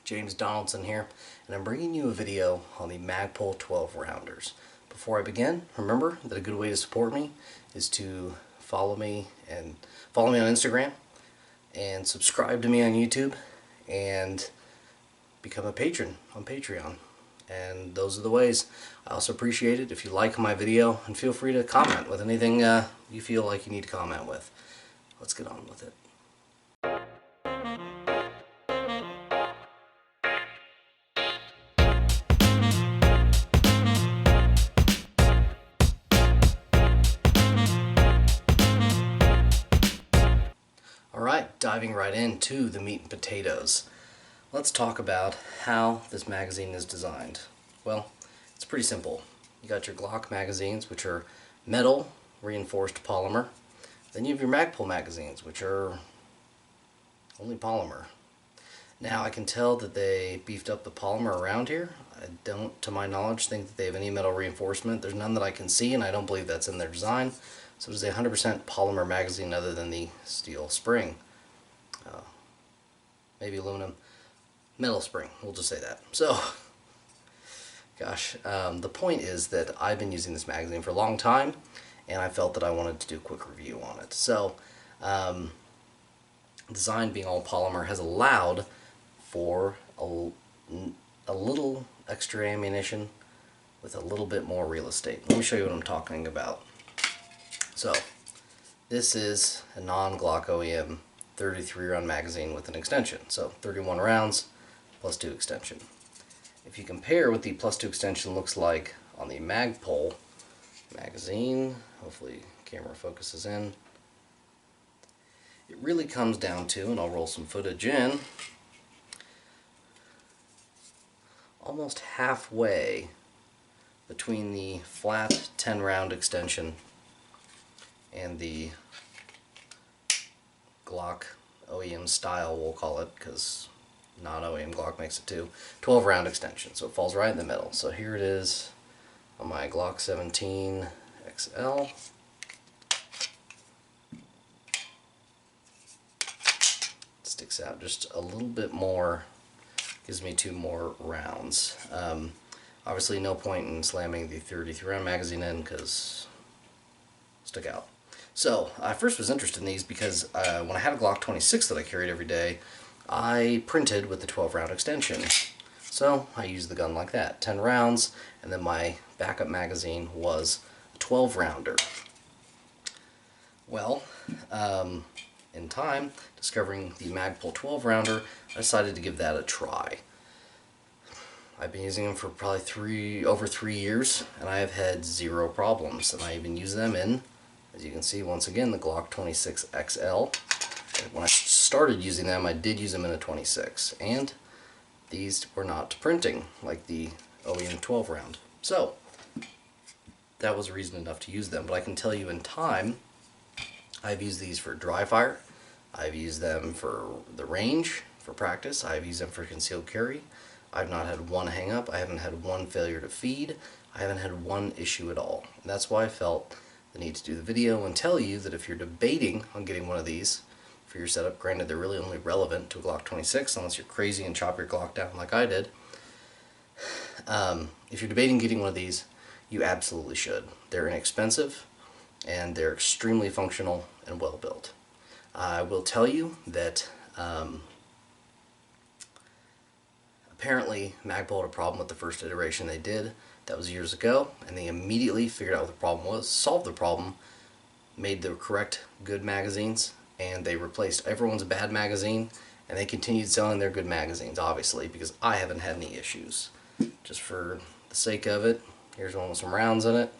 James Donaldson here, and I'm bringing you a video on the Magpul 12 rounders. Before I begin, remember that a good way to support me is to follow me on Instagram and subscribe to me on YouTube and become a patron on Patreon. And those are the ways. I also appreciate it if you like my video, and feel free to comment with anything you feel like you need to comment with. Let's get on with it. Alright, diving right into the meat and potatoes. Let's talk about how this magazine is designed. Well, it's pretty simple. You got your Glock magazines, which are metal reinforced polymer. Then you have your Magpul magazines, which are only polymer. Now I can tell that they beefed up the polymer around here. I don't, to my knowledge, think that they have any metal reinforcement. There's none that I can see, and I don't believe that's in their design. So it is a 100% polymer magazine other than the steel spring. Maybe aluminum. Metal spring, we'll just say that. So, gosh, the point is that I've been using this magazine for a long time, and I felt that I wanted to do a quick review on it. So, design being all polymer has allowed for a little extra ammunition with a little bit more real estate. Let me show you what I'm talking about. So, this is a non-Glock OEM 33 round magazine with an extension. So 31 rounds plus 2 extension. If you compare what the plus 2 extension looks like on the Magpul magazine, hopefully camera focuses in, it really comes down to, and I'll roll some footage in, almost halfway between the flat 10 round extension and the Glock OEM style, we'll call it, because non-OEM Glock makes it too, 12 round extension, so it falls right in the middle. So here it is on my Glock 17 XL. It sticks out just a little bit more, gives me 2 more rounds. Obviously no point in slamming the 33 round magazine in because stick out. So, I first was interested in these because when I had a Glock 26 that I carried every day, I printed with the 12 round extension. So, I used the gun like that, 10 rounds, and then my backup magazine was a 12 rounder. Well, in time, discovering the Magpul 12 rounder, I decided to give that a try. I've been using them for probably over 3 years, and I have had 0 problems, and I even use them in, as you can see, once again, the Glock 26 XL. When I started using them, I did use them in a 26, and these were not printing like the OEM 12 round. So, that was reason enough to use them, but I can tell you in time, I've used these for dry fire, I've used them for the range, for practice, I've used them for concealed carry. I've not had one hang up, I haven't had one failure to feed, I haven't had one issue at all. And that's why I felt the need to do the video and tell you that if you're debating on getting one of these for your setup, granted they're really only relevant to a Glock 26 unless you're crazy and chop your Glock down like I did. If you're debating getting one of these, you absolutely should. They're inexpensive and they're extremely functional and well built. I will tell you that apparently Magpul had a problem with the first iteration they did. That was years ago, and they immediately figured out what the problem was, solved the problem, made the correct good magazines, and they replaced everyone's bad magazine, and they continued selling their good magazines, obviously, because I haven't had any issues. Just for the sake of it, here's one with some rounds in it,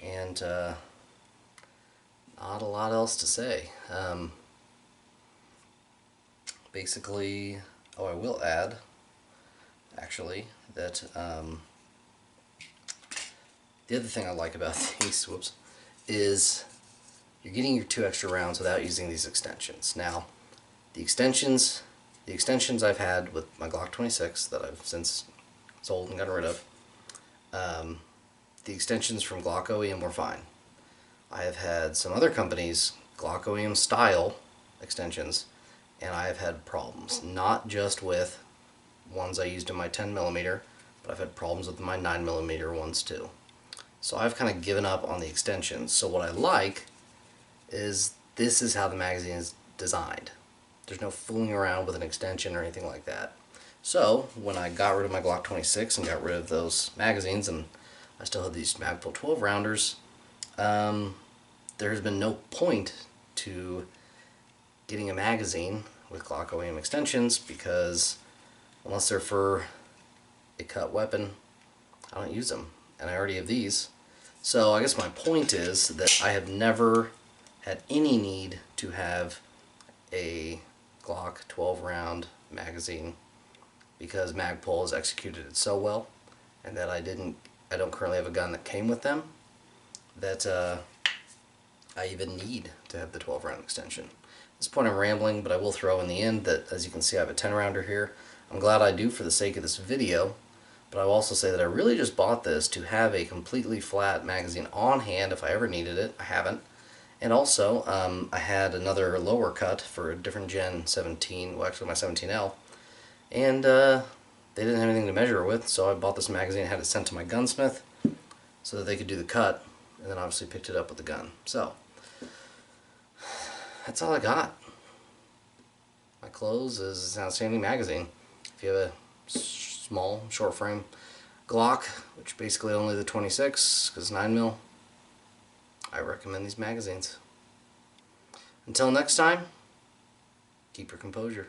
and not a lot else to say. Basically, oh, I will add, actually, that the other thing I like about these, is you're getting your 2 extra rounds without using these extensions. Now, the extensions I've had with my Glock 26 that I've since sold and gotten rid of, the extensions from Glock OEM were fine. I have had some other companies, Glock OEM style extensions, and I have had problems, not just with ones I used in my 10mm, but I've had problems with my 9mm ones too. So I've kind of given up on the extensions. So what I like is this is how the magazine is designed. There's no fooling around with an extension or anything like that. So when I got rid of my Glock 26 and got rid of those magazines, and I still have these Magpul 12 rounders, there has been no point to getting a magazine with Glock OEM extensions, because unless they're for a cut weapon, I don't use them, and I already have these. So I guess my point is that I have never had any need to have a Glock 12 round magazine, because Magpul has executed it so well, and that I don't currently have a gun that came with them, that I even need to have the 12 round extension. At this point I'm rambling, but I will throw in the end that, as you can see, I have a 10 rounder here. I'm glad I do for the sake of this video, but I will also say that I really just bought this to have a completely flat magazine on hand if I ever needed it. I haven't. And also, I had another lower cut for a different Gen 17, well actually my 17L, and they didn't have anything to measure it with, so I bought this magazine and had it sent to my gunsmith so that they could do the cut, and then obviously picked it up with the gun. So, that's all I got. My close is an outstanding magazine. If you have a small, short frame Glock, which basically only the 26, because 9mm, I recommend these magazines. Until next time, keep your composure.